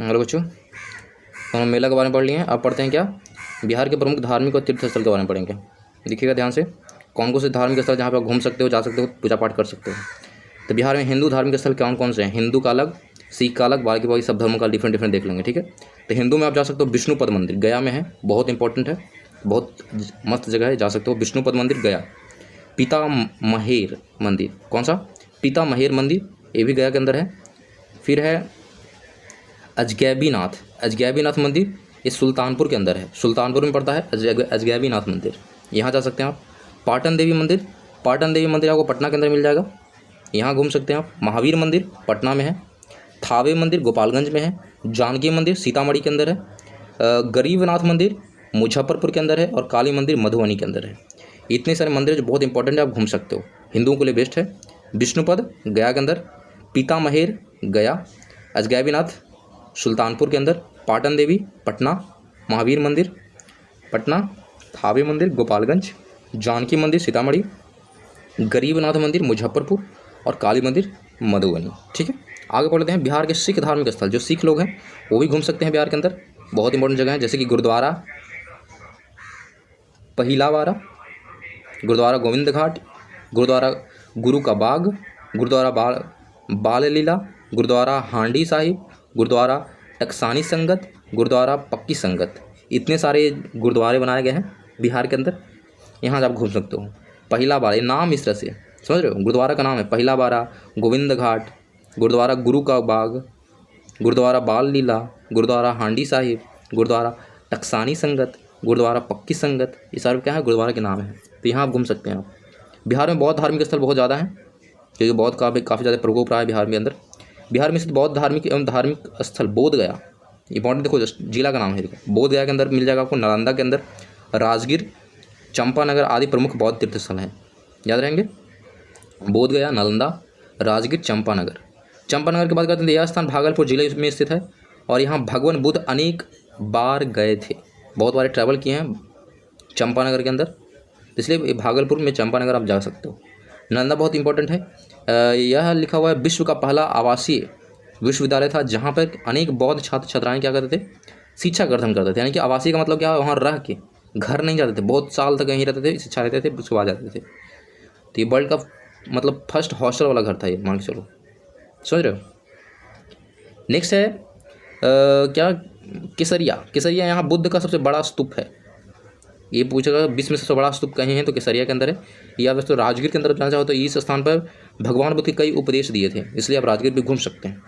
Hello बच्चों, तो हम मेला के बारे में पढ़ लिए हैं। अब पढ़ते हैं क्या, बिहार के प्रमुख धार्मिक और तीर्थ स्थल के बारे में पढ़ेंगे। देखिएगा ध्यान से, कौन कौन से धार्मिक स्थल जहाँ पर घूम सकते हो, जा सकते हो, पूजा पाठ कर सकते हो। तो बिहार में हिंदू धार्मिक स्थल कौन कौन से हैं? हिंदू का अलग, सिख का अलग, बाकी सब धर्मों का डिफरेंट डिफरेंट देख लेंगे, ठीक है। तो हिंदू में आप जा सकते हो विष्णुपद मंदिर, गया में है, बहुत इंपॉर्टेंट है, बहुत मस्त जगह है, जा सकते हो। विष्णुपद मंदिर गया। पिता महेर मंदिर, कौन सा? पिता महेर मंदिर, ये भी गया के अंदर है। फिर है अजगैबीनाथ मंदिर, ये सुल्तानपुर के अंदर है, सुल्तानपुर में पड़ता है अजगैबीनाथ मंदिर, यहाँ जा सकते हैं आप। पाटन देवी मंदिर आपको पटना के अंदर मिल जाएगा, यहाँ घूम सकते हैं आप। महावीर मंदिर पटना में है। थावे मंदिर गोपालगंज में है। जानकी मंदिर सीतामढ़ी के अंदर है। गरीबनाथ मंदिर मुजफ्फरपुर के अंदर है। और काली मंदिर मधुबनी के अंदर है। इतने सारे मंदिर जो बहुत इंपॉर्टेंट है, आप घूम सकते हो, हिंदुओं के लिए बेस्ट है। विष्णुपद गया के अंदर, पिता महेर गया, अजगैबीनाथ सुल्तानपुर के अंदर, पाटन देवी पटना, महावीर मंदिर पटना, थावे मंदिर गोपालगंज, जानकी मंदिर सीतामढ़ी, गरीबनाथ मंदिर मुजफ्फरपुर और काली मंदिर मधुबनी, ठीक है। आगे बढ़ते हैं। बिहार के सिख धार्मिक स्थल, जो सिख लोग हैं वो भी घूम सकते हैं बिहार के अंदर, बहुत इंपॉर्टेंट जगह है, जैसे कि गुरुद्वारा पहिलावाड़ा, गुरुद्वारा गोविंद घाट, गुरुद्वारा गुरु का बाग, गुरुद्वारा बाल लीला, गुरुद्वारा हांडी साहिब, गुरुद्वारा टकसानी संगत, गुरुद्वारा पक्की संगत। इतने सारे गुरुद्वारे बनाए गए हैं बिहार के अंदर, यहाँ आप घूम सकते हो। पहला बार, ये नाम इस तरह से समझ रहे हो, गुरुद्वारा का नाम है पहला बारा, गोविंद घाट, गुरुद्वारा गुरु का बाग, गुरुद्वारा बाल लीला, गुरुद्वारा हांडी साहिब, गुरुद्वारा टकसानी संगत, गुरुद्वारा पक्की संगत। ये सारे क्या है, गुरुद्वारा के नाम है। तो यहाँ आप घूम सकते हैं आप। बिहार में बौद्ध धार्मिक स्थल बहुत ज़्यादा है, क्योंकि बौद्ध का भी काफ़ी ज़्यादा प्रकोप रहा है बिहार में अंदर। बिहार में स्थित बौद्ध धार्मिक स्थल बोध गया, इंपॉर्टेंट देखो, जस्ट जिला का नाम है, बोध गया के अंदर मिल जाएगा आपको। नालंदा के अंदर राजगीर, चंपानगर आदि प्रमुख बौद्ध तीर्थ स्थल हैं, याद रहेंगे। बोध गया, नालंदा, राजगीर, चंपानगर। चंपानगर के बाद कहते हैं यह स्थान भागलपुर जिले में स्थित है, और यहाँ भगवान बुद्ध अनेक बार गए थे, बहुत बार ट्रैवल किए हैं चंपानगर के अंदर, इसलिए भागलपुर में चंपानगर आप जा सकते हो। नालंदा बहुत इंपॉर्टेंट है, यह लिखा हुआ है विश्व का पहला आवासीय विश्वविद्यालय था, जहाँ पर अनेक बौद्ध छात्र छात्राएँ क्या करते थे, शिक्षा ग्रहण करते थे। यानी कि आवासीय का मतलब क्या है, वहाँ रह के, घर नहीं जाते थे, बहुत साल तक यहीं रहते थे, शिक्षा लेते थे, उसके बाद जाते थे। तो ये वर्ल्ड का मतलब फर्स्ट हॉस्टल वाला घर था ये, मान के चलो, समझ रहे हो। नेक्स्ट है क्या, केसरिया यहाँ बुद्ध का सबसे बड़ा स्तूप है। ये पूछेगा विश्व में सबसे बड़ा स्तूप कहीं है, तो केसरिया के अंदर है। या वैसे तो राजगीर के अंदर जाना चाहो तो इस स्थान पर भगवान बुद्ध के कई उपदेश दिए थे, इसलिए आप राजगीर भी घूम सकते हैं,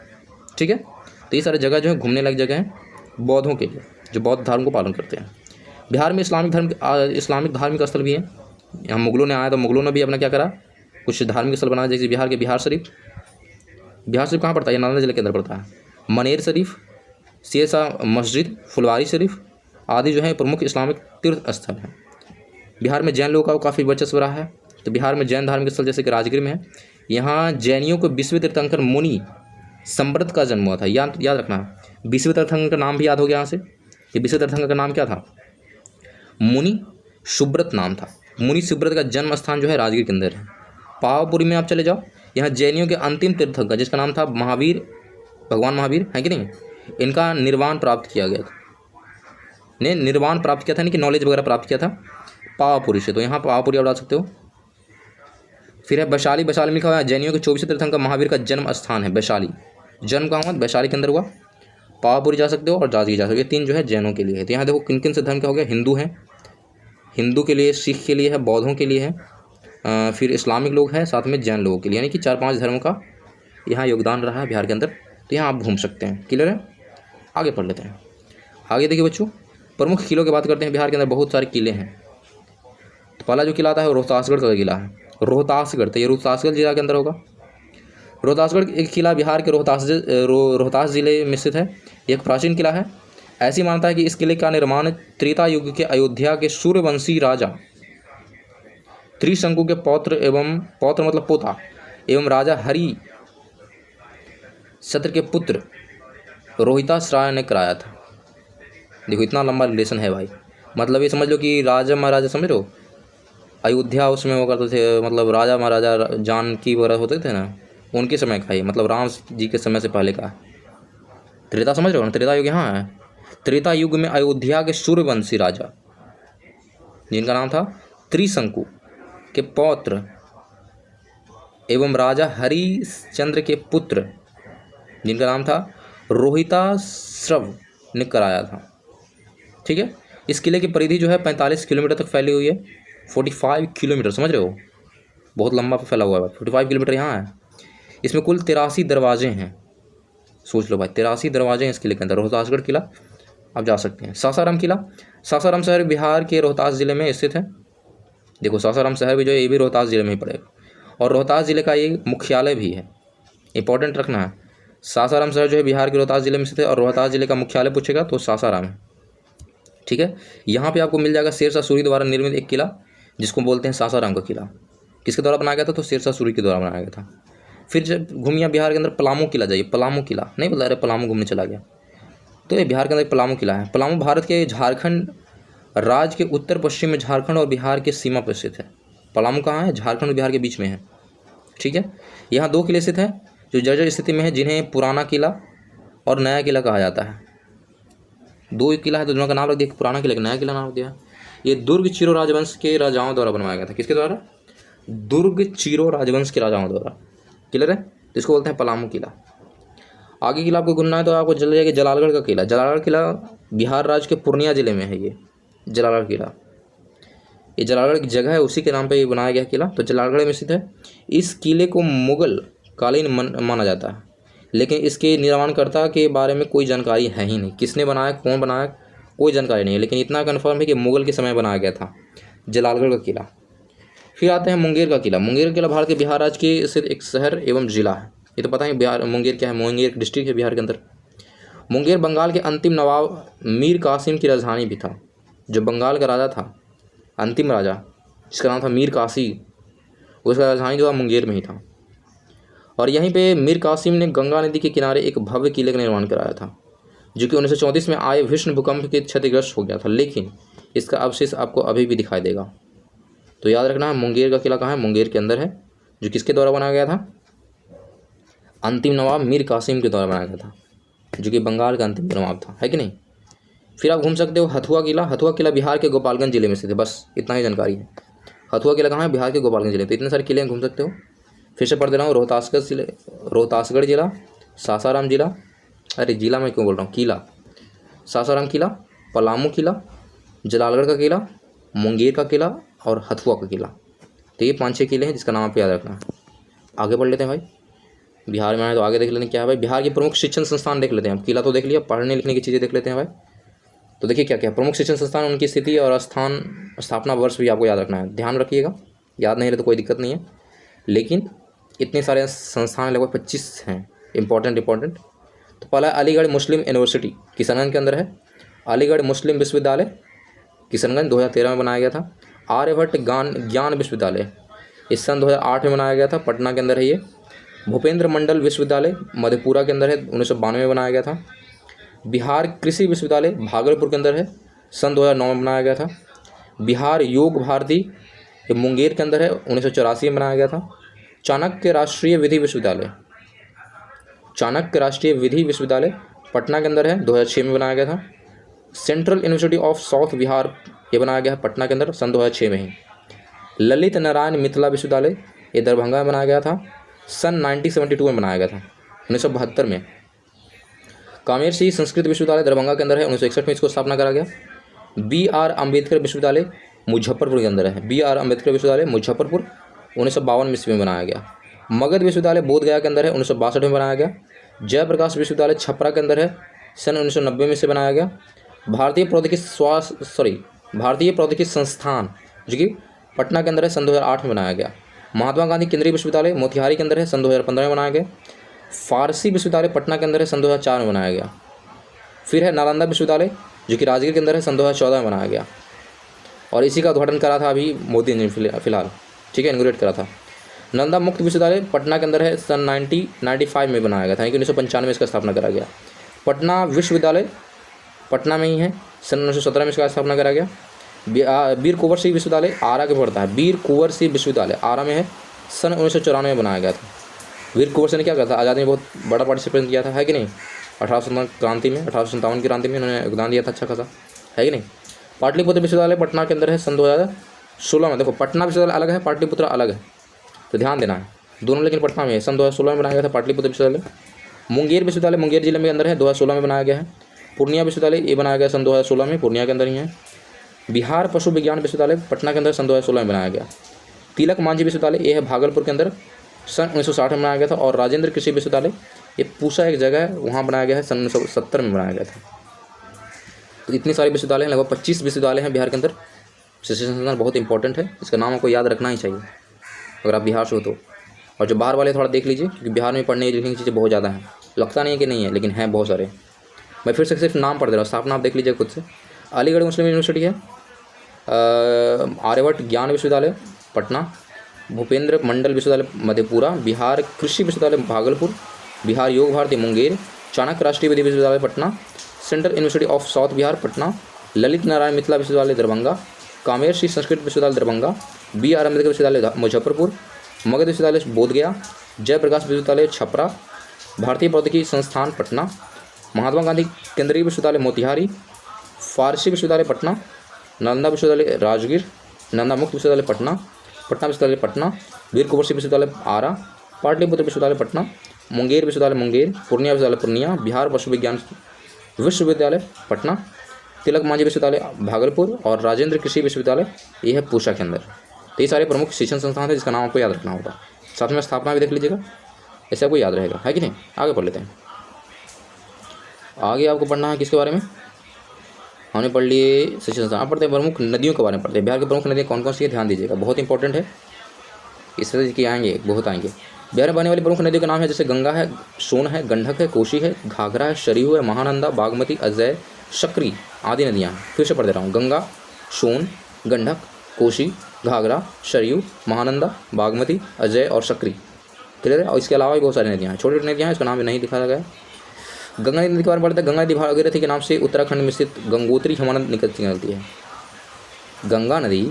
ठीक है। तो ये सारी जगह जो है घूमने लायक जगह हैं बौद्धों के लिए, जो बौद्ध धर्म को पालन करते हैं। बिहार में इस्लामिक धार्मिक स्थल भी हैं। यहाँ मुगलों ने आया तो मुगलों ने भी अपना क्या करा, कुछ धार्मिक स्थल बनाया, जैसे बिहार के बिहार शरीफ कहाँ पड़ता है, नालंदा जिले के अंदर पड़ता है। मनेर शरीफ, शेरशाह मस्जिद, फुलवारी शरीफ आदि जो है प्रमुख इस्लामिक तीर्थ स्थल हैं। बिहार में जैन लोगों का काफ़ी वर्चस्व रहा है, तो बिहार में जैन धार्मिक स्थल जैसे कि राजगीर में है। यहाँ जैनियों को विश्व तीर्थंकर मुनि संब्रत का जन्म हुआ था, याद रखना। विश्व तीर्थंकर का नाम भी याद हो गया यहाँ से। ये विश्व तीर्थंकर का नाम क्या था, मुनि सुब्रत नाम था। मुनि सुब्रत का जन्म स्थान जो है राजगीर के अंदर है। पावापुरी में आप चले जाओ, यहाँ जैनियों के अंतिम तीर्थंकर जिसका नाम था महावीर, भगवान महावीर है कि नहीं, इनका निर्वाण प्राप्त किया गया था, निर्वाण प्राप्त किया था, यानी कि नॉलेज वगैरह प्राप्त किया था पावापुरी से। तो यहाँ पावापुरी आप डाल सकते हो। फिर है वैशाली में लिखा हुआ है जैनियों के 24 तीर्थंकर महावीर का जन्म स्थान है वैशाली। जन्म कहाँ हुआ, वैशाली के अंदर हुआ। पावापुरी जा सकते हो और राजगीर जा सकते हो, 3 जो है जैनों के लिए है। तो यहाँ देखो किन किन से धर्म का हो गया, हिंदू हैं, हिंदू के लिए, सिख के लिए है, बौद्धों के लिए है, फिर इस्लामिक लोग हैं, साथ में जैन लोगों के लिए, यानी कि 4-5 धर्मों का यहाँ योगदान रहा है बिहार के अंदर। तो यहाँ आप घूम सकते हैं, क्लियर है। आगे पढ़ लेते हैं। आगे देखिए बच्चों, प्रमुख किलों की बात करते हैं। बिहार के अंदर बहुत सारे किले हैं। तो पहला जो किला आता है रोहतासगढ़ का किला है, रोहतासगढ़, तो ये रोहतासगढ़ जिला के अंदर होगा। रोहतासगढ़ एक किला बिहार के रोहतास जिले में स्थित है। एक प्राचीन किला है। ऐसी मानता है कि इस किले का निर्माण त्रेता युग के अयोध्या के सूर्यवंशी राजा त्रिशंकु के पौत्र मतलब पोता एवं राजा हरि सत्र के पुत्र रोहिताश्राय ने कराया था। देखो इतना लंबा रिलेशन है भाई, मतलब ये समझ लो कि राजा महाराजा, समझ लो अयोध्या उसमें वो करते थे, मतलब राजा महाराजा जानकी वगैरह होते थे ना, उनके समय का ही, मतलब राम जी के समय से पहले का। त्रेता समझ रहे हो ना, त्रेता युग यहाँ है। त्रेता युग में अयोध्या के सूर्यवंशी राजा जिनका नाम था त्रिशंकु के पौत्र एवं राजा हरिश्चंद्र के पुत्र जिनका नाम था रोहिताश्रव ने कराया था। ठीक है, इस किले की परिधि जो है 45 किलोमीटर तक फैली हुई है। 45 किलोमीटर, समझ रहे हो, बहुत लंबा फैला हुआ है। 45 किलोमीटर यहाँ है। इसमें कुल 83 दरवाजे हैं। सोच लो भाई, 83 दरवाजे हैं इस किले के अंदर। रोहतासगढ़ किला आप जा सकते हैं। सासाराम किला, सासाराम शहर बिहार के रोहतास जिले में स्थित है। देखो सासाराम शहर भी जो है ये भी रोहतास जिले में ही पड़ेगा, और रोहतास जिले का ये मुख्यालय भी है। इंपॉर्टेंट रखना है, सासाराम शहर जो है बिहार के रोहतास जिले में स्थित है, और रोहतास जिले का मुख्यालय पूछेगा तो सासाराम है। ठीक है, यहाँ पे आपको मिल जाएगा शेरशाह सूरी द्वारा निर्मित एक किला जिसको बोलते हैं सासाराम का किला। किसके द्वारा बनाया गया था? तो शेरशाह सूरी के द्वारा बनाया गया था। फिर जब घूमिया बिहार के अंदर पलामू किला जाइए। पलामू किला नहीं बता रहे, पलामू घूमने चला गया, तो ये बिहार के अंदर पलामू किला है। पलामू भारत के झारखंड राज्य के उत्तर पश्चिम में झारखंड और बिहार के सीमा पर स्थित है। पलामू कहाँ है? झारखंड और बिहार के बीच में है। ठीक है, यहाँ 2 किले स्थित हैं जो जर्जर स्थिति में है, जिन्हें पुराना किला और नया किला कहा जाता है। 2 किला है तो दोनों का नाम रख दिया, पुराना किला, नया किला नाम रख दिया। ये दुर्ग चिरो राजवंश के राजाओं द्वारा बनवाया गया था। किसके द्वारा? दुर्ग चिरो राजवंश के राजाओं द्वारा। क्लियर है, तो इसको बोलते हैं पलामू किला। आगे किला आपको घूमना है तो आपको चल जाएगा जलालगढ़ का किला। जलालगढ़ किला बिहार राज्य के पूर्णिया जिले में है। ये जलालगढ़ किला, ये जलालगढ़ की जगह है, उसी के नाम पे ये बनाया गया किला, तो जलालगढ़ में स्थित है। इस किले को मुगल कालीन माना जाता है, लेकिन इसके निर्माणकर्ता के बारे में कोई जानकारी है ही नहीं। किसने बनाया, कौन बनाया, कोई जानकारी नहीं है, लेकिन इतना कन्फर्म है कि मुगल के समय बनाया गया था जलालगढ़ का किला। फिर आते हैं मुंगेर का किला। मुंगेर का किला भारत के बिहार राज्य के स्थित एक शहर एवं जिला है। ये तो पता है बिहार मुंगेर क्या है, मुंगेर डिस्ट्रिक्ट है बिहार के अंदर। मुंगेर बंगाल के अंतिम नवाब मीर कासिम की राजधानी भी था। जो बंगाल का राजा था, अंतिम राजा, जिसका नाम था मीर कासी, उसका राजधानी जो था मुंगेर में ही था। और यहीं पे मीर कासिम ने गंगा नदी के किनारे एक भव्य किले का निर्माण कराया था, जो कि 1934 में आए भीषण भूकंप के क्षतिग्रस्त हो गया था, लेकिन इसका अवशेष आपको अभी भी दिखाई देगा। तो याद रखना है मुंगेर का किला कहाँ है? मुंगेर के अंदर है, जो किसके द्वारा बनाया गया था? अंतिम नवाब मीर कासिम के द्वारा बनाया गया था, जो कि बंगाल का अंतिम नवाब था, है कि नहीं। फिर आप घूम सकते हो हथुआ किला। हथुआ किला बिहार के गोपालगंज जिले में स्थित है। बस इतना ही जानकारी है। हथुआ किला कहाँ है? बिहार के गोपालगंज जिले में। तो इतने सारे किले घूम सकते हो। फिर से पढ़ दे रहा हूँ, रोहतासगढ़ जिला, सासाराम जिला, अरे जिला मैं क्यों बोल रहा हूँ, किला, सासाराम किला, पलामू किला, जलालगढ़ का किला, मुंगेर का किला और हथुआ का किला। तो ये 5-6 किले हैं जिसका नाम आप याद रखना है। आगे पढ़ लेते हैं भाई। बिहार में आए तो आगे देख लेते हैं क्या है भाई। बिहार के प्रमुख शिक्षण संस्थान देख लेते हैं। अब किला तो देख लिया, पढ़ने लिखने की चीज़ें देख लेते हैं भाई। तो देखिए क्या क्या प्रमुख शिक्षण संस्थान, उनकी स्थिति और स्थापना वर्ष भी आपको याद रखना है। ध्यान रखिएगा, याद नहीं रहे तो कोई दिक्कत नहीं है, लेकिन इतने सारे संस्थान लगभग 25 हैं इंपॉर्टेंट। तो पहला अलीगढ़ मुस्लिम यूनिवर्सिटी किशनगंज के अंदर है। अलीगढ़ मुस्लिम विश्वविद्यालय किशनगंज 2013 में बनाया गया था। आर्यभट्ट ज्ञान विश्वविद्यालय इस सन 2008 में बनाया गया था, पटना के अंदर है ये। भूपेंद्र मंडल विश्वविद्यालय मधेपुरा के अंदर है, 1992 में बनाया गया था। बिहार कृषि विश्वविद्यालय भागलपुर के अंदर है, सन 2009 में बनाया गया था। बिहार योग भारती ये मुंगेर के अंदर है, 1984 में बनाया गया था। चाणक्य राष्ट्रीय विधि विश्वविद्यालय पटना के अंदर है, 2006 में बनाया गया था। Central university of south Bihar ये बनाया गया है पटना के अंदर, सन 2006 में ही। ललित नारायण मिथिला विश्वविद्यालय ये दरभंगा में बनाया गया था, सन 1972 में बनाया गया था, 1972 में। कामेरसी संस्कृत विश्वविद्यालय दरभंगा के अंदर है, 1961 में इसको स्थापना करा गया। BR अम्बेडकर विश्वविद्यालय मुजफ्फरपुर के अंदर है। BR अम्बेडकर विश्वविद्यालय मुजफ्फरपुर 1952 ईस्वी में बनाया गया। मगध विश्वविद्यालय बोधगया के अंदर है, 1962 में बनाया गया। जयप्रकाश विश्वविद्यालय छपरा के अंदर है, सन 1990 में से बनाया गया। भारतीय प्रौद्योगिकी संस्थान जो कि पटना के अंदर है, सन 2008 में बनाया गया। महात्मा गांधी केंद्रीय विश्वविद्यालय मोतिहारी के अंदर है, सन 2015 में बनाया गया। फारसी विश्वविद्यालय पटना के अंदर है, सन 2004 में बनाया गया। फिर है नालंदा विश्वविद्यालय जो कि राजगीर के अंदर है, सन 2014 में बनाया गया। और इसी का उद्घाटन करा था अभी मोदी ने फिलहाल, ठीक है, इनॉग्रेट करा था। नालंदा मुक्त विश्वविद्यालय पटना के अंदर है, सन 1995 में बनाया गया था, यानी कि 1995 में इसका स्थापना करा गया। पटना विश्वविद्यालय पटना में ही है, सन 1917 में इसका स्थापना करा गया। वीर कुंवर सिंह विश्वविद्यालय आरा के पड़ता है, वीर कुंवर सिंह विश्वविद्यालय आरा में है, सन 1994 में बनाया गया था। वीर कुंवर सिंह ने क्या कहा था, आज़ादी में बहुत बड़ा पार्टिसिपेट किया था, है कि नहीं। 1857 क्रांति में, 1857 की क्रांति में इन्होंने योगदान दिया था अच्छा खासा, है कि नहीं। पाटलिपुत्र विश्वविद्यालय पटना के अंदर है सन 2016 में। देखो पटना विश्वविद्यालय अलग है, पाटलिपुत्र अलग है, तो ध्यान देना है दोनों, लेकिन पटना में है। सन 2016 में बनाया गया था पाटलिपुत्र विश्वविद्यालय। मुंगेर विश्वविद्यालय मुंगेर जिले में अंदर है, 2016 में बनाया गया है। पूर्णिया विश्वविद्यालय ये बनाया गया सन 2016 में, पूर्णिया के अंदर ही है। बिहार पशु विज्ञान विश्वविद्यालय पटना के अंदर सन 2016 में बनाया गया। तिलक मांझी विश्वविद्यालय ये है भागलपुर के अंदर, सन 1960 में बनाया गया था। और राजेंद्र कृषि विश्वविद्यालय ये पूसा एक जगह है, वहाँ बनाया गया है, सन 1970 में बनाया गया था। तो इतनी सारे विश्वविद्यालय हैं, लगभग 25 विश्वविद्यालय हैं बिहार के अंदर। शिक्षण संस्थान बहुत इंपॉर्टेंट है, इसका नाम आपको याद रखना ही चाहिए अगर आप बिहार से हो तो। और जो बाहर वाले थोड़ा देख लीजिए, क्योंकि बिहार में पढ़ने लिखने की चीज़ें बहुत ज़्यादा हैं, लगता नहीं है कि नहीं है, लेकिन हैं बहुत सारे। मैं फिर से सिर्फ नाम पढ़ दे रहा हूँ, स्थापना आप देख लीजिए खुद से। अलीगढ़ मुस्लिम यूनिवर्सिटी है, आर्यभट्ट ज्ञान विश्वविद्यालय पटना, भूपेंद्र मंडल विश्वविद्यालय मधेपुरा, बिहार कृषि विश्वविद्यालय भागलपुर, बिहार योग भारती मुंगेर, चाणक्य राष्ट्रीय विधि विश्वविद्यालय Patna, central university of south Bihar Patna, Lalit Narayan Mithila विश्वविद्यालय दरभंगा, कामेरश्री संस्कृत विश्वविद्यालय दरभंगा, BR अम्बेडकर विश्वविद्यालय मुजफ्फरपुर, मगध विश्वविद्यालय बोधगया, जयप्रकाश विश्वविद्यालय छपरा, भारतीय प्रौद्योगिकी संस्थान पटना, महात्मा गांधी केंद्रीय विश्वविद्यालय मोतिहारी, फारसी विश्वविद्यालय पटना, नालंदा विश्वविद्यालय राजगीर, नंदा मुक्त विश्वविद्यालय पटना, पटना विश्वविद्यालय पटना, वीर कुंवर सिंह विश्वविद्यालय आरा, पाटलिपुत्र विश्वविद्यालय पटना, मुंगेर विश्वविद्यालय मुंगेर, पूर्णिया विश्वविद्यालय पूर्णिया, बिहार पशु विज्ञान विश्वविद्यालय पटना, तिलक मांझी विश्वविद्यालय भागलपुर और राजेंद्र कृषि विश्वविद्यालय ये है पूसा के अंदर। तो ये सारे प्रमुख शिक्षण संस्थान है जिसका नाम आपको याद रखना होगा। साथ में स्थापना भी देख लीजिएगा, ऐसे आपको याद रहेगा, है कि नहीं। आगे पढ़ लेते हैं। आगे आपको पढ़ना है किसके बारे में, हमने पढ़ लिए शिक्षण संस्थान। आप पढ़ते हैं प्रमुख नदियों के बारे में पढ़ते हैं। बिहार की प्रमुख नदियाँ कौन कौन सी है ध्यान दीजिएगा, बहुत इंपॉर्टेंट है, इस तरह की आएंगे बहुत आएंगे। बिहार में बहने वाली प्रमुख नदियों का नाम है जैसे गंगा है, सोन है, गंडक है, कोसी है, घाघरा है, सरयू है, महानंदा, बागमती, अजय, शकरी आदि नदियाँ हैं। फिर से पढ़ दे रहा हूँ, गंगा, सोन, गंडक, कोसी, घाघरा, सरयू, महानंदा, बागमती, अजय और सकरी, क्लियर है। और इसके अलावा भी बहुत सारी नदियाँ हैं, छोटी छोटी नदियाँ हैं, इसका नाम भी नहीं दिखाया गया। गंगा नदी के बारे में पढ़ते हैं। गंगा नदी भागीरथी के नाम से उत्तराखंड में स्थित गंगोत्री हिमानंद निकलती है। गंगा नदी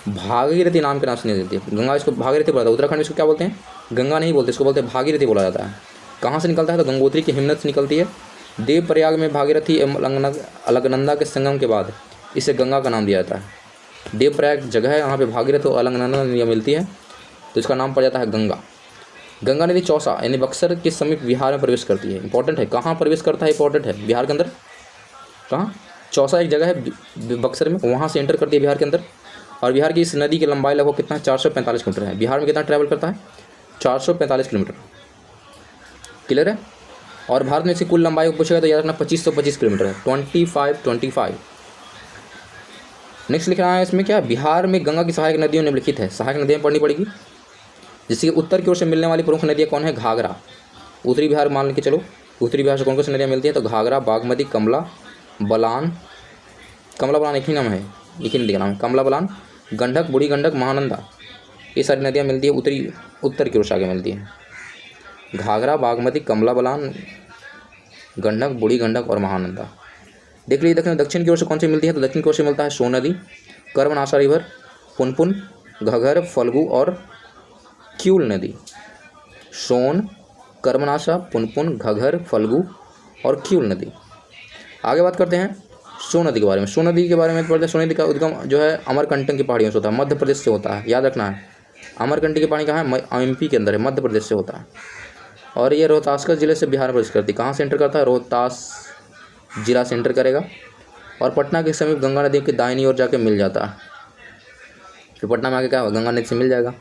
भागीरथी नाम के नाम से निकलती है। गंगा इसको भागीरथी बोलता है, उत्तराखंड में इसको क्या बोलते हैं, गंगा नहीं बोलते, इसको बोलते हैं भागीरथी बोला जाता है। कहाँ से निकलता है तो गंगोत्री की हिमनद से निकलती है। देवप्रयाग में भागीरथी एवं अलकनंदा के संगम के बाद इसे गंगा का नाम दिया जाता है। देवप्रयाग जगह है, यहाँ पे भागीरथी और अलकनंदा नदियाँ मिलती है, तो इसका नाम पड़ जाता है गंगा। गंगा नदी चौसा यानी बक्सर के समीप बिहार में प्रवेश करती है। इंपॉर्टेंट है, कहाँ प्रवेश करता है, इंपॉर्टेंट है, बिहार के अंदर। कहाँ, चौसा एक जगह है बक्सर में, वहाँ से एंटर करती है बिहार के अंदर। और बिहार की इस नदी की लंबाई लगभग कितना है, 445 किलोमीटर है। बिहार में कितना ट्रैवल करता है, 445 किलोमीटर, क्लियर है। और भारत में इसकी कुल लंबाई को पूछेगा तो याद रखना 2525 किलोमीटर है, 2525। नेक्स्ट लिखना है इसमें क्या, बिहार में गंगा की सहायक नदियों निम्नलिखित है। सहायक नदियाँ पढ़नी पड़ेगी, जिसकी उत्तर की ओर से मिलने वाली प्रमुख नदियाँ कौन है, घाघरा। उत्तरी बिहार मान के चलो, उत्तरी बिहार से कौन कौन सी नदियाँ मिलती हैं तो घाघरा, बागमती, कमला बलान, कमला बलान एक ही नाम है, एक ही नदी का नाम है, कमला बलान, गंडक, बूढ़ी गंडक, महानंदा, ये सारी नदियाँ मिलती है उत्तर की ओर से आगे मिलती हैं। घाघरा, बागमती, कमला बलान, गंडक, बूढ़ी गंडक और महानंदा। देख लीजिए दक्षिण की ओर से कौन सी मिलती है तो दक्षिण की ओर से मिलता है सोन नदी, कर्मनाशा रिवर, पुनपुन, घघर, फल्गु और क्यूल नदी। सोन, कर्मनाशा, पुनपुन, घघर, फल्गु और क्यूल नदी। आगे बात करते हैं सोन नदी के बारे में। सोन नदी के बारे में पढ़ते हैं। सोन नदी का उद्गम जो है अमरकंटक की पहाड़ियों से होता है, मध्य प्रदेश से होता है, याद रखना है। अमरकंटक की पहाड़ी कहाँ है, MP के अंदर है, मध्य प्रदेश से होता है। और ये रोहतास जिले से बिहार में प्रवेश करती है। कहाँ से एंटर करता है, रोहतास जिला से एंटर करेगा और पटना के समीप गंगा नदी के दाहिनी ओर जाके मिल जाता है। फिर पटना में आके क्या गंगा नदी से मिल जाएगा।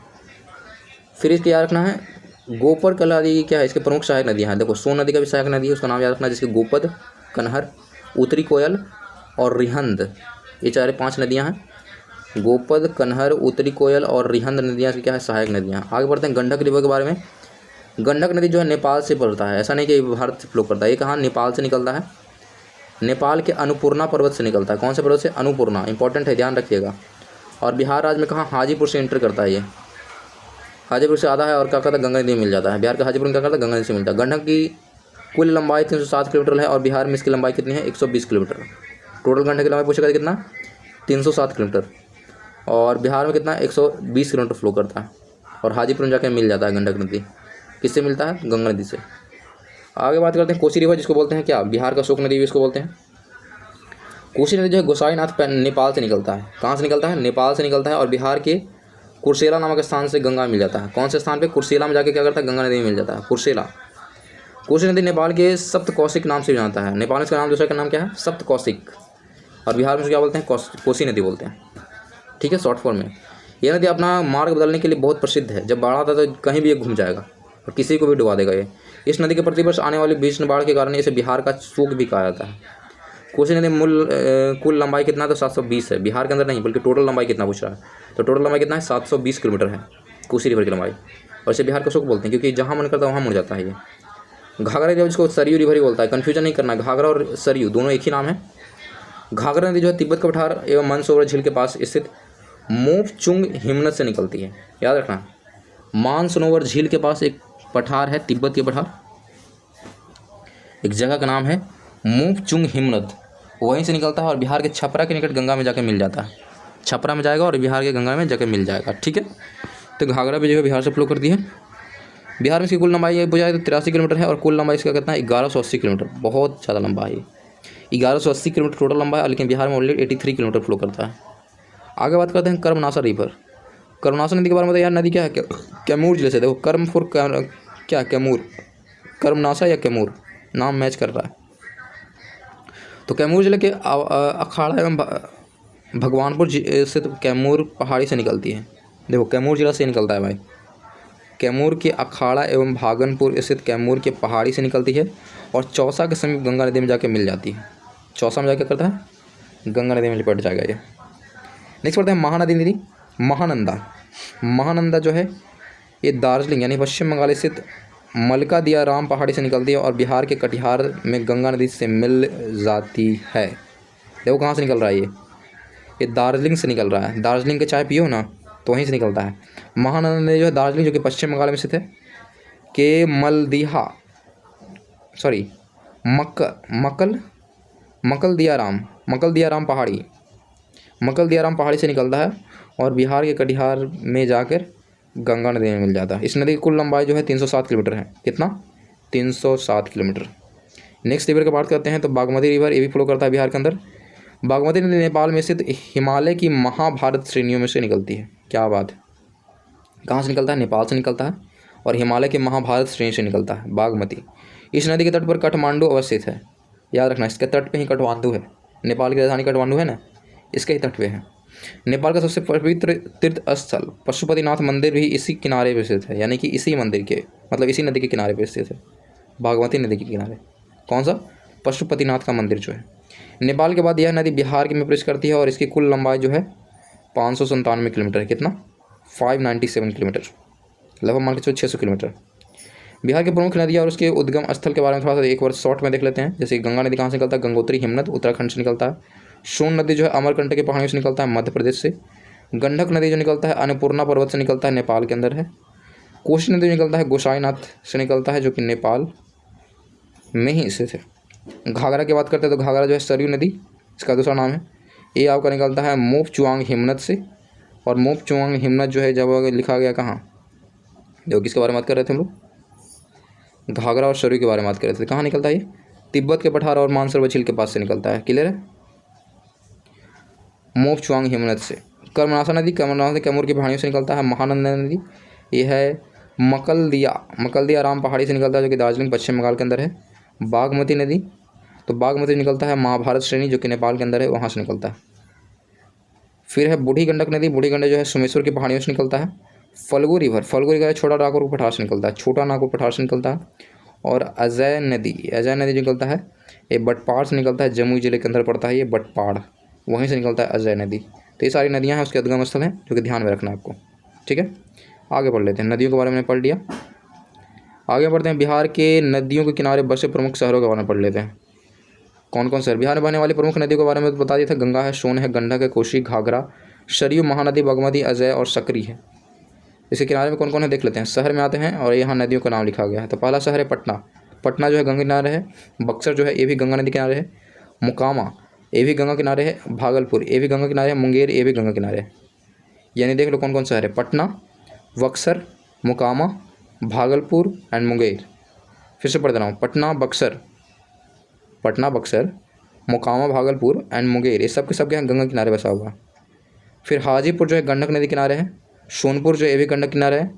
फिर इसके याद रखना है गोपर कला नदी क्या है, इसके प्रमुख सहायक नदियाँ हैं। देखो सोन नदी का भी सहायक नदी है, उसका नाम याद रखना, जिसके गोपद, कनहर, उत्तरी कोयल और रिहंद, ये 4-5 नदियाँ हैं। गोपद, कनहर, उत्तरी कोयल और रिहंद नदियाँ क्या है, सहायक नदियाँ। आगे बढ़ते हैं गंडक रिवर के बारे में। गंडक नदी जो है नेपाल से पड़ता है, ऐसा नहीं कि भारत से फ्लो करता है, ये कहाँ नेपाल से निकलता है, नेपाल के अन्नपूर्णा पर्वत से निकलता है। कौन से पर्वत से, अन्नपूर्णा, इंपॉर्टेंट है, ध्यान रखिएगा। और बिहार राज्य में कहाँ, हाजीपुर से एंटर करता है, ये हाजीपुर से आधा है और क्या करता है, गंगा नदी मिल जाता है। बिहार का हाजीपुर में क्या करता है, गंगा नदी से मिलता है। गंडक की कुल लंबाई 307 किलोमीटर है और बिहार में इसकी लंबाई कितनी है, 120 किलोमीटर। टोटल गंडक की लंबाई पूछेगा कितना, 307 किलोमीटर। और बिहार में कितना, 120 किलोमीटर फ्लो करता है। और हाजीपुर में जाकर मिल जाता है गंडक नदी। किससे मिलता है, गंगा नदी से। आगे बात करते हैं कोसी रिवर, जिसको बोलते हैं क्या, बिहार का शोक नदी भी इसको बोलते हैं। कोसी नदी जो है गोसाईनाथ नेपाल से निकलता है। कहाँ से निकलता है? नेपाल से निकलता है और बिहार के कुर्सेला नामक स्थान से गंगा में मिल जाता है। कौन से स्थान पे? कुर्सेला में जाके क्या करता है? गंगा नदी में मिल जाता है, कुर्सेला। कोसी नदी नेपाल के सप्तकोशिक नाम से जानता है। नेपाल में इसका नाम, दूसरा का नाम क्या है? सप्तकोशिक। और बिहार में इसको क्या बोलते हैं? कोसी नदी बोलते हैं, ठीक है, शॉर्ट फॉर्म में। यह नदी अपना मार्ग बदलने के लिए बहुत प्रसिद्ध है। जब बाढ़ आता है तो कहीं भी ये घूम जाएगा और किसी को भी डुबा देगा ये। इस नदी के प्रतिवर्ष आने वाली भीषण बाढ़ के कारण इसे बिहार का शोक भी कहा जाता है। कोसी नदी कुल लंबाई कितना? तो 720 है। बिहार के अंदर नहीं बल्कि टोटल लंबाई कितना पूछ रहा है, तो टोटल लंबाई कितना है? 720 किलोमीटर है कोसी रिवर की लंबाई। और इसे बिहार का शोक बोलते हैं क्योंकि जहाँ मन करता है वहाँ मुड़ जाता है ये। घाघरा रिवर, जिसको सरयू रिवर ही बोलता है, कन्फ्यूजन नहीं करना, घाघरा और सरयू दोनों एक ही नाम है। घाघरा नदी जो है तिब्बत के पठार एवं मानसरोवर झील के पास स्थित मोपचुंग हिमनद से निकलती है। याद रखना, मानसरोवर झील के पास एक पठार है, तिब्बत के पठार, एक जगह का नाम है मोपचुंग हिमनद, वहीं से निकलता है और बिहार के छपरा के निकट गंगा में जाकर मिल जाता है। छपरा में जाएगा और बिहार के गंगा में जाकर मिल जाएगा, ठीक है। तो घाघरा भी जो है बिहार से फ्लो करती है। बिहार में इसकी कुल लंबाई बुझाए तो 83 किलोमीटर है और कुल लंबाई इसका कितना है? 1180 किलोमीटर, बहुत ज़्यादा लंबा है। 1180 किलोमीटर टोटल लंबा है, लेकिन बिहार में ऑलरेडी 83 किलोमीटर फ्लो करता है। आगे बात करते हैं कर्मनाशा रिवर। कर्मनाशा नदी के बारे में बताइए यार, नदी क्या है? कैमूर जिले से। देखो कर्म फॉर क्या, कैमूर, कर्मनाशा या कैमूर, नाम मैच कर रहा है। तो कैमूर जिले के अखाड़ा एवं भगवानपुर से तो कैमूर पहाड़ी से निकलती है। देखो कैमूर जिला से निकलता है भाई। कैमूर के अखाड़ा एवं भागलपुर स्थित कैमूर के पहाड़ी से निकलती है और चौसा के समीप गंगा नदी में जाकर मिल जाती है। चौसा में जाकर करता है? गंगा नदी में लिपट जाएगा ये। नेक्स्ट पढ़ते हैं महानदी नदी, महानंदा। महानंदा जो है ये दार्जिलिंग यानी पश्चिम बंगाल स्थित मलका दिया राम पहाड़ी से निकलती है और बिहार के कटिहार में गंगा नदी से मिल जाती है। देखो कहाँ से निकल रहा है ये दार्जिलिंग से निकल रहा है। दार्जिलिंग के चाय पियो ना तो वहीं से निकलता है। महानंदा नदी जो है दार्जिलिंग जो कि पश्चिम बंगाल में स्थित है के मकल दिया राम पहाड़ी से निकलता है और बिहार के कटिहार में जाकर गंगा नदी में मिल जाता है। इस नदी की कुल लंबाई जो है 307 किलोमीटर है। कितना? 307 किलोमीटर। नेक्स्ट रिवर की बात करते हैं तो बागमती रिवर, ये भी फ्लो करता है बिहार के अंदर। बागमती नदी नेपाल में स्थित हिमालय की महाभारत श्रेणियों में से निकलती है। क्या बात है? कहाँ से निकलता है? नेपाल से निकलता है और हिमालय के महाभारत श्रेणी से निकलता है बागमती। इस नदी के तट पर काठमांडू अवस्थित है। याद रखना, इसके तट पे ही काठमांडू है। नेपाल की राजधानी काठमांडू है ना, इसके ही तट पे है। नेपाल का सबसे पवित्र तीर्थ स्थल पशुपतिनाथ मंदिर भी इसी किनारे पर स्थित है, यानी कि इसी मंदिर के मतलब इसी नदी के किनारे पर स्थित है, बागमती नदी के किनारे। कौन सा? पशुपतिनाथ का मंदिर जो है। नेपाल के बाद यह नदी बिहार में प्रवेश करती है और इसकी कुल लंबाई जो है 597 किलोमीटर है। कितना? 597 किलोमीटर, लगभग मान के चलो 600 किलोमीटर। बिहार की प्रमुख नदियाँ और उसके उद्गम स्थल के बारे में थोड़ा सा एक बार शॉर्ट में देख लेते हैं। जैसे गंगा नदी कहाँ से निकलता है? गंगोत्री हिमनद उत्तराखंड से निकलता है। सोन नदी जो है अमरकंटक के पहाड़ियों से निकलता है, मध्य प्रदेश से। गंडक नदी जो निकलता है अन्नपूर्णा पर्वत से निकलता है, नेपाल के अंदर है। कोसी नदी जो निकलता है गोसाईनाथ से निकलता है, जो कि नेपाल में ही स्थित है। घाघरा की बात करते हैं तो घाघरा जो है सरयू नदी, इसका दूसरा नाम है। ये आपका निकलता है मोपचुआंग हिमनद से। और मोपचुआंग हिमनद जो है जब लिखा गया कहाँ, देखो किसके बारे में बात कर रहे थे हम लोग? घाघरा और सरयू के बारे में बात कर रहे थे। कहाँ निकलता है ये? तिब्बत के पठार और मानसरोवर झील के पास से निकलता है। क्लियर है? मोपचुआंग हिमनद से। कर्मनाशा नदी कैमूर की पहाड़ियों से निकलता है। महानंदा नदी ये है मकलदिया राम पहाड़ी से निकलता है, जो कि दार्जिलिंग पश्चिम बंगाल के अंदर है। बागमती नदी, तो बागमती निकलता है महाभारत श्रेणी, जो कि नेपाल के अंदर है, वहाँ से निकलता है। फिर है बूढ़ी गंडक नदी, बूढ़ी गंडक जो है सोमेश्वर की पहाड़ियों से निकलता है। फल्गु रिवर छोटा नागपुर पठार से निकलता है, छोटा नागपुर पठार से निकलता है। और अजय नदी जो निकलता है ये बटपाड़ से निकलता है, जमुई जिले के अंदर पड़ता है ये बटपाड़, वहीं से निकलता है अजय नदी। तो ये सारी नदियाँ हैं, उसके उद्गम स्थल हैं, जो कि ध्यान में रखना है आपको, ठीक है। आगे पढ़ लेते हैं, नदियों के बारे में पढ़ लिया। आगे बढ़ते हैं, बिहार के नदियों के किनारे बसे प्रमुख शहरों के बारे में पढ़ लेते हैं। कौन कौन शहर? बिहार में बहने वाली प्रमुख नदियों के बारे में बता दिया था। गंगा है, सोन है, गंडक है, कोसी, घाघरा, सरयू, महानदी, बागमती, अजय और सकरी है। इसके किनारे में कौन कौन है देख लेते हैं। शहर में आते हैं और यहाँ नदियों का नाम लिखा गया है। तो पहला शहर है पटना। पटना जो है गंगा किनारे है। बक्सर जो है ये भी गंगा नदी किनारे है। मुकामा ये भी गंगा किनारे है। भागलपुर ये भी गंगा किनारे है। मुंगेर ये भी गंगा किनारे है। यानी देख लो कौन कौन शहर है। पटना, बक्सर, मुकामा, भागलपुर एंड मुंगेर, फिर से पढ़ दे रहा हूँ, पटना बक्सर मोकामा भागलपुर एंड मुंगेर, ये सब के सब क्या है, गंगा किनारे बसा हुआ। फिर हाजीपुर जो है गंडक नदी किनारे है, सोनपुर जो ये भी गंडक किनारे है,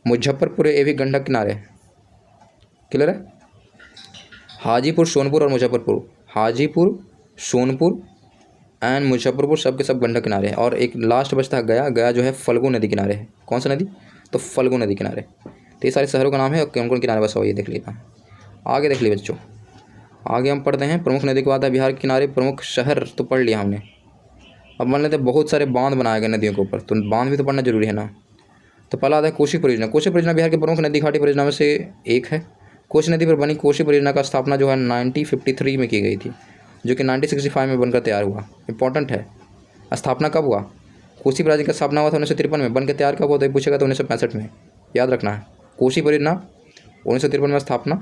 मुजफ्फरपुर ये भी गंडक किनारे है। क्लियर है? हाजीपुर, सोनपुर और मुजफ्फरपुर, हाजीपुर, सोनपुर एंड मुजफ्फरपुर सब के सब गंडक किनारे हैं। और एक लास्ट बचता है गया, गया जो है फल्गु नदी किनारे है। कौन सा नदी? तो फल्गु नदी किनारे। तो ये सारे शहरों का नाम है और कौन कौन किनारे बसा हुआ ये देख लेना। आगे देख लिए बच्चों, आगे हम पढ़ते हैं। प्रमुख नदी की बात है, बिहार के किनारे प्रमुख शहर तो पढ़ लिया हमने। अब मान लेते हैं बहुत सारे बांध बनाए गए नदियों के ऊपर, तो बांध भी तो पढ़ना जरूरी है ना। तो पहला आता है कोसी परियोजना। कोसी परियोजना बिहार के प्रमुख नदी घाटी परियोजना में से एक है। कोसी नदी पर बनी कोसी परियोजना का स्थापना जो है 1953 में की गई थी, जो कि 1965 में बनकर तैयार हुआ। इंपॉर्टेंट है, स्थापना कब हुआ? कोसी परियोजना का स्थापना हुआ था 1953 में, बनकर तैयार कब हुआ तो ये पूछेगा तो 1965 में। याद रखना है, कोसी परियोजना 1953 में स्थापना,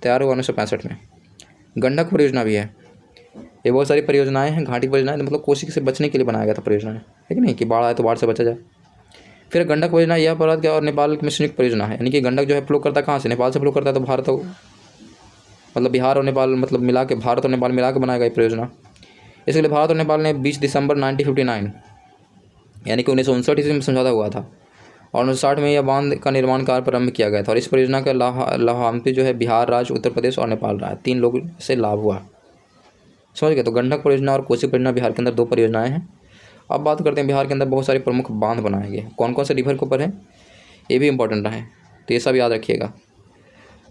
तैयार हुआ 1965 में। गंडक परियोजना भी है, ये बहुत सारी परियोजनाएं हैं, घाटी परियोजनाएं, मतलब कोसी से बचने के लिए बनाया गया था परियोजना है कि नहीं, कि बाढ़ आए तो बाढ़ से बचा जाए। फिर गंडक परियोजना यह भारत और नेपाल में संयुक्त परियोजना है, यानी कि गंडक जो है फ्लो करता है कहाँ से? नेपाल से फ्लो करता है। तो भारत मतलब बिहार और नेपाल मतलब मिला के, भारत और नेपाल मिला के बनाया गया परियोजना। इसके लिए भारत और नेपाल ने 20 दिसंबर 1959 यानी कि 1959 ईस्वी में समझौता हुआ था और 1960 में यह बांध का निर्माण कार्य प्रारंभ किया गया था। और इस परियोजना का लाभान्वित जो है बिहार राज्य, उत्तर प्रदेश और नेपाल राज्य, 3 लोग से लाभ हुआ। समझ गए? तो गंडक परियोजना और कोसी परियोजना बिहार के अंदर 2 परियोजनाएं हैं। अब बात करते हैं बिहार के अंदर बहुत सारे प्रमुख बांध बनाए गए, कौन कौन से रिवर के ऊपर है ये भी इंपॉर्टेंट है, तो ये सब याद रखिएगा।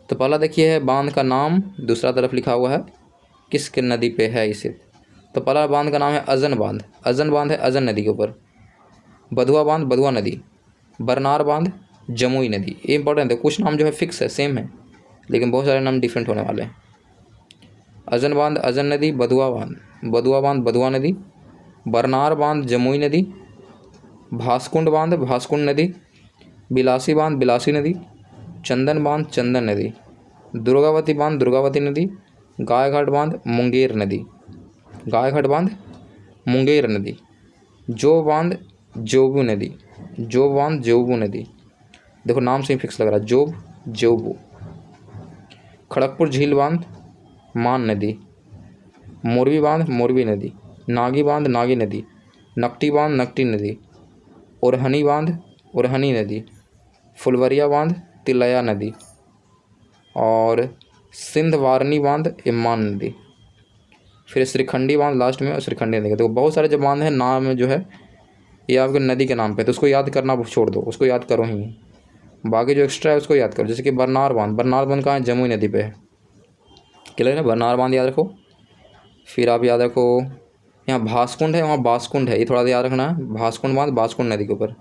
तो पहला देखिए है बांध का नाम, दूसरा तरफ लिखा हुआ है किस नदी पे है इसे। तो पहला बांध का नाम है अजन बांध। अजन बांध है अजन नदी के ऊपर। बधुआ बांध बधुआ नदी। बरनार बांध जमुई नदी। ये इंपॉर्टेंट है, कुछ नाम जो है फिक्स है, सेम है, लेकिन बहुत सारे नाम डिफरेंट होने वाले हैं। अजन बांध अजन नदी, बधुआ बांध बधुआ नदी, बरनार बांध जमुई नदी, भासकुंड बांध भासकुंड नदी, बिलासी बांध बिलासी नदी, चंदन बांध चंदन नदी, दुर्गावती बांध दुर्गावती नदी, गायघाट बांध मुंगेर नदी, गायघाट बांध मुंगेर नदी, जो बांध जोबू नदी, जो बांध जोबू नदी। देखो नाम से ही फिक्स लग रहा है, जोब जोबू। खड़गपुर झील बांध मान नदी, मोरबी बांध मोरबी नदी, नागी बांध नागी नदी, नकटी बांध नकटी नदी, ओरहनी बांध ओरहनी नदी, फुलवरिया बांध तिलया नदी और सिंधवारनी बांध इम्मान नदी। फिर श्रीखंडी बांध लास्ट में और श्रीखंडी नदी। तो बहुत सारे जो बांध हैं नाम जो है ये आपके नदी के नाम पे, तो उसको याद करना छोड़ दो, उसको याद करो ही, बाकी जो एक्स्ट्रा है उसको याद करो। जैसे कि बरनार बांध कहाँ है? जमुई नदी पे है। क्लियर है? बरनार बांध याद रखो। फिर आप याद रखो यहाँ भासकुंड है, वहाँ बासकुंड है, ये थोड़ा सा याद रखना है। भासकुंड बांध बासकुंड नदी के ऊपर।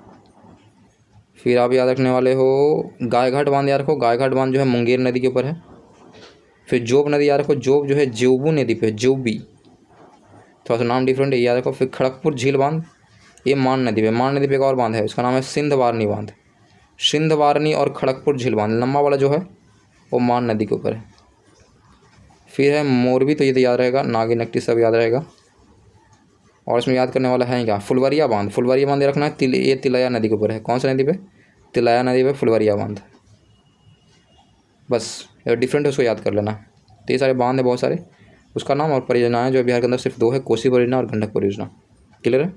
फिर आप याद रखने वाले हो गायघाट बांध याद रखो, गायघाट बांध जो है मुंगेर नदी के ऊपर है। फिर जोब नदी याद रखो, जोब जो है जोबू नदी पे, जोबी, थोड़ा सा नाम डिफरेंट है, याद रखो। फिर खड़गपुर झील बांध ये मान नदी पे, मान नदी पे एक और बांध है, उसका नाम है सिंधवारनी बांध। सिंधवारनी और खड़गपुर झील बांध लंबा वाला जो है वो मान नदी के ऊपर है। फिर है मोरबी, तो ये तो याद रहेगा, नागी नकटी सब याद रहेगा। और इसमें याद करने वाला है क्या? फुलवरिया बांध। फुलवरिया बांध रखना है, ये तिलया नदी के ऊपर है। कौन सा नदी पे? तिलया नदी पे फुलवरिया बांध। बस डिफरेंट है, उसको याद कर लेना। तो ये सारे बांध है बहुत सारे, उसका नाम और परियोजनाएं जो बिहार के अंदर सिर्फ 2 है, कोसी परियोजना और गंडक परियोजना। क्लियर है?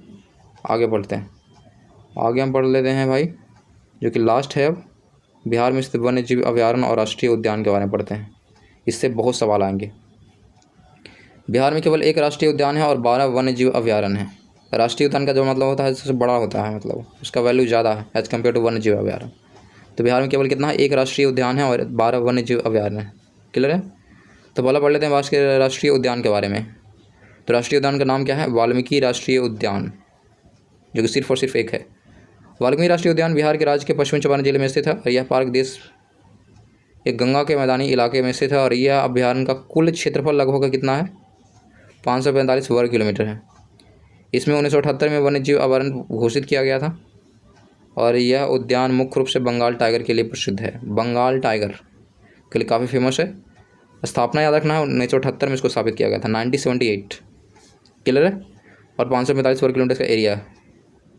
आगे बढ़ते हैं। आगे हम पढ़ लेते हैं भाई जो कि लास्ट है, अब बिहार में स्थित वन्य जीव अभयारण्य और राष्ट्रीय उद्यान के बारे में पढ़ते हैं। इससे बहुत सवाल आएंगे। बिहार में केवल 1 राष्ट्रीय उद्यान है और 12 वन्य जीव अभयारण्य हैं। राष्ट्रीय उद्यान का जो मतलब होता है सबसे बड़ा होता है, मतलब उसका वैल्यू ज़्यादा है एज कम्पेयर टू वन्य जीव अभयारण्य। तो बिहार में केवल कितना है? 1 राष्ट्रीय उद्यान है और 12 वन्य जीव अभयारण्य है। क्लियर है? तो पहले पढ़ लेते हैं बात के राष्ट्रीय उद्यान के बारे में। तो राष्ट्रीय उद्यान का नाम क्या है? वाल्मीकि राष्ट्रीय उद्यान, जो कि सिर्फ और सिर्फ 1 है। वाल्मीकि राष्ट्रीय उद्यान बिहार के राज्य के पश्चिमी चंपारण जिले में स्थित है और यह पार्क देश एक गंगा के मैदानी इलाके में स्थित है। और यह अभयारण्य का कुल क्षेत्रफल लगभग कितना है? 545 वर्ग किलोमीटर है। इसमें 1978 में वन्य जीव अभयारण्य घोषित किया गया था और यह उद्यान मुख्य रूप से बंगाल टाइगर के लिए प्रसिद्ध है। बंगाल टाइगर के लिए काफ़ी फेमस है। स्थापना याद रखना है, 1978 में इसको स्थापित किया गया था, 1978। क्लियर है? और 545 वर्ग किलोमीटर का एरिया है,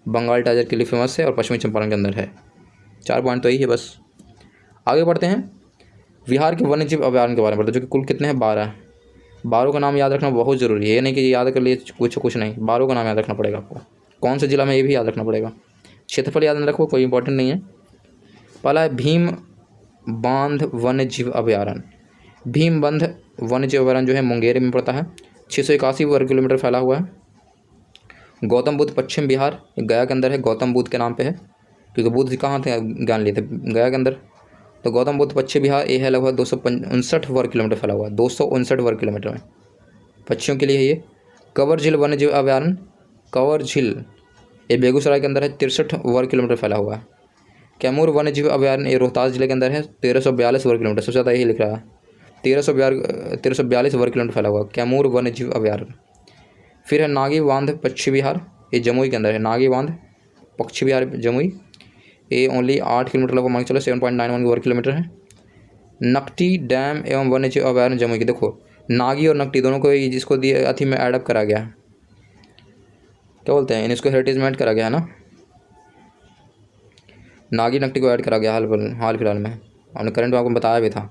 बंगाल टाइगर के लिए फेमस है और पश्चिमी चंपारण के अंदर है। 4 पॉइंट तो यही है बस। आगे बढ़ते हैं। बिहार के वन्य जीव अभयारण्य के बारे में पढ़ते जो कि कुल कितने हैं, 12। 12 का नाम याद रखना बहुत ज़रूरी है, ये नहीं कि याद कर लिए कुछ नहीं, 12 का नाम याद रखना पड़ेगा आपको। कौन से जिला में ये भी याद रखना पड़ेगा। क्षेत्रफल याद न रखो, कोई इंपॉर्टेंट नहीं है। पहला है भीम बांध वन्य जीव अभयारण्य। भीम बंध वन्य जीव अभयारण्य जो है मुंगेर में पड़ता है, 681 वर्ग किलोमीटर फैला हुआ है। गौतम बुद्ध पश्चिम बिहार, गया के अंदर है, गौतम बुद्ध के नाम पे है क्योंकि बुद्ध जी कहाँ थे, ज्ञान लिए थे, गया के अंदर। तो गौतम बुद्ध पश्चिम बिहार ये है, लगभग 259 वर्ग किलोमीटर फैला हुआ है, 259 वर्ग किलोमीटर में पक्षियों के लिए है ये। कंवर झील वन्य जीव अभयारण्य, कंवर झील ये बेगूसराय के अंदर है, 63 वर्ग किलोमीटर फैला हुआ है। कैमूर वन्य जीव अभयारण्य ये रोहतास जिले के अंदर है, 1342 वर्ग किलोमीटर, सबसे ज़्यादा यही लिख रहा है, 1342 वर्ग किलोमीटर फैला हुआ कैमूर वन्य जीव अभयारण्य। फिर है नागी बांध पश्चिम बिहार, ये जमुई के अंदर है, नागी बांध पश्चिम बिहार जमुई, ये ओनली 8 किलोमीटर लगभग मान के चलो, 7.91 वर्ग किलोमीटर है। नकटी डैम एवं वन्य जीव अभयारण्य जमुई की, देखो नागी और नकटी दोनों को जिसको दिए अथी में एडअप करा गया है, क्या बोलते हैं इसको, हेरिटेज में ऐड करा गया है ना, नागी नकटी को ऐड करा गया हाल फिलहाल में, हमने करंट में आपको बताया भी था।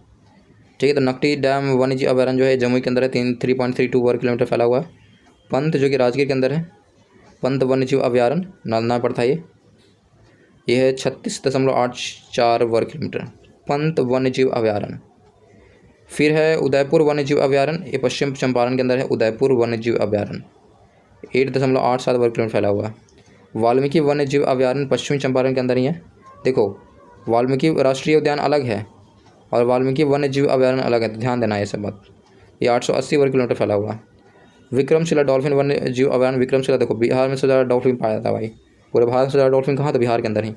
ठीक है, तो नकटी डैम वन्य जीव अभयारण्य जो है जमुई के अंदर है, 3.32 वर्ग किलोमीटर फैला हुआ है। पंत जो कि राजगीर के अंदर है, पंत वन्य जीव अभयारण्य नालंदा में पड़ता है ये है 36.84 वर्ग किलोमीटर, पंत वन्य जीव अभयारण्य। फिर है उदयपुर वन्य जीव अभयारण्य, ये पश्चिम चंपारण के अंदर है, उदयपुर वन्य जीव अभयारण्य 8.87 वर्ग किलोमीटर फैला हुआ है। वाल्मीकि वन्य जीव अभयारण्य पश्चिमी चंपारण के अंदर ही है। देखो वाल्मीकि राष्ट्रीय उद्यान अलग है और वाल्मीकि वन्य जीव अभयारण्य अलग है, तो ध्यान देना ये सब बात। ये 880 वर्ग किलोमीटर फैला हुआ है। विक्रमशिला डॉल्फिन वन्य जीव अभयारण्य, विक्रमशिला देखो बिहार में सबसे ज़्यादा डॉल्फिन पाया जाता है भाई, पूरे भारत में सबसे ज़्यादा डॉल्फिन कहाँ, तो बिहार के अंदर ही।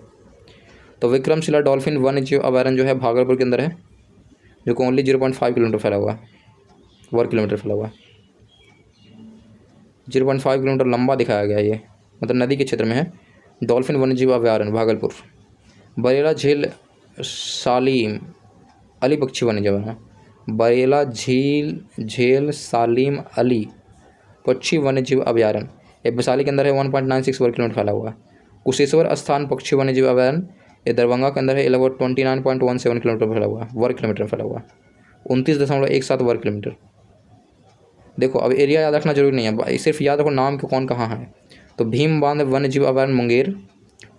तो विक्रमशिला डॉल्फिन वन्य जीव अभयारण्य जो है भागलपुर के अंदर है, जो कि ओनली 0.5 किलोमीटर फैला हुआ है, वर्ग किलोमीटर फैला हुआ है। 0.5 किलोमीटर लंबा दिखाया गया ये, मतलब नदी के क्षेत्र में है। डॉल्फिन वन्य जीव अभयारण्य भागलपुर। बरेला झील सालीम अली पक्षी वन्य जीव है, बरेला झील सालीम अली पक्षी वन्य जीव अभयारण्य ये वैशाली के अंदर है, 1.96 वर्ग किलोमीटर फैला हुआ है। कुशेश्वर स्थान पक्षी वन्य जीव अभयारण्य ये दरभंगा के अंदर है, लगभग 29.17 किलोमीटर फैला हुआ है, वर्ग किलोमीटर फैला हुआ है, 29.17 वर्ग किलोमीटर। देखो अब एरिया याद रखना जरूरी नहीं है, सिर्फ याद रखो नाम के कौन कहाँ है। तो भीम बांध वन्य जीव अभयारण्य मुंगेर,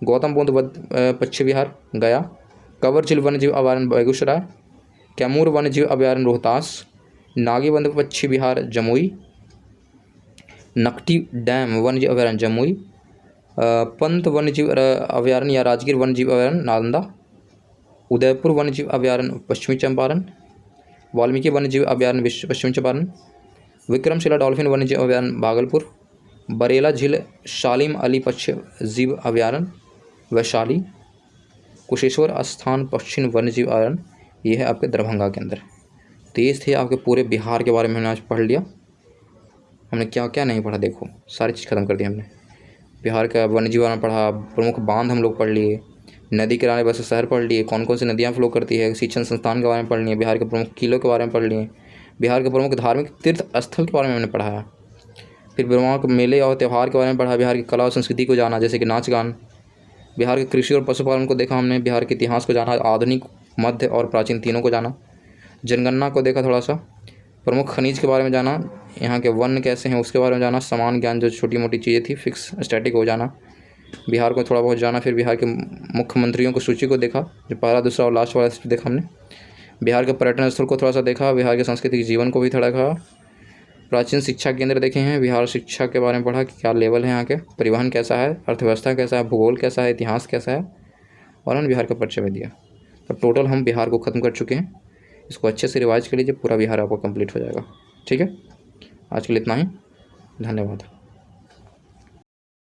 गौतम बुद्ध पश्चिम बिहार गया, कंवर झील वन्य जीव अभयारण्य बेगूसराय, कैमूर वन्य जीव अभयारण्य रोहतास, नागी बांध पश्चिम बिहार जमुई, नकटी डैम वन्य जीव अभयारण्य जमुई, पंत वन्य जीव अभयारण्य या राजगीर वन्य जीव अभयारण्य नालंदा, उदयपुर वन्य जीव अभयारण्य पश्चिमी चंपारण, वाल्मीकि वन्य जीव अभयारण्य पश्चिमी चंपारण, विक्रमशिला डॉल्फिन वन्य जीव अभयारण्य भागलपुर, बरेला झील शालिम अली पक्षी जीव अभयारण्य वैशाली, कुशेश्वर स्थान पश्चिम वन्य जीव अभयारण्य ये है आपके दरभंगा के अंदर। तो ये थे आपके पूरे बिहार के बारे में हमने आज पढ़ लिया। हमने क्या क्या नहीं पढ़ा, देखो सारी चीज़ खत्म कर दी हमने। बिहार का वन्य जीवन पढ़ा, प्रमुख बांध हम लोग पढ़ लिए, नदी किनारे बसे शहर पढ़ लिए, कौन कौन सी नदियाँ फ्लो करती है, शिक्षण संस्थान के बारे में पढ़ लिए, बिहार के प्रमुख किलों के बारे में पढ़ लिए, बिहार के प्रमुख धार्मिक तीर्थ स्थल के बारे में हमने पढ़ा है। फिर वहाँ के मेले और त्यौहार के बारे में पढ़ा, बिहार की कला और संस्कृति को जाना, जैसे कि नाच गान, बिहार के कृषि और पशुपालन को देखा हमने, बिहार के इतिहास को जाना, आधुनिक मध्य और प्राचीन तीनों को जाना, जनगणना को देखा थोड़ा सा, प्रमुख खनिज के बारे में जाना, यहाँ के वन कैसे हैं उसके बारे में जाना, समान ज्ञान जो छोटी मोटी चीज़ें थी फिक्स स्टैटिक हो जाना, बिहार को थोड़ा बहुत जाना। फिर बिहार के मुख्यमंत्रियों की सूची को देखा, जो पहला दूसरा और लास्ट वाला देखा हमने। बिहार के पर्यटन स्थल को थोड़ा सा देखा, बिहार के सांस्कृतिक जीवन को भी थोड़ा देखा, प्राचीन शिक्षा केंद्र देखे हैं, बिहार शिक्षा के बारे में पढ़ा कि क्या लेवल है यहाँ के, परिवहन कैसा है, अर्थव्यवस्था कैसा है, भूगोल कैसा है, इतिहास कैसा है, और हमने बिहार का परिचय भी दिया। तो टोटल हम बिहार को ख़त्म कर चुके हैं। इसको अच्छे से रिवाइज कर लीजिए, पूरा बिहार आपको कंप्लीट हो जाएगा। ठीक है, आज के लिए इतना ही, धन्यवाद।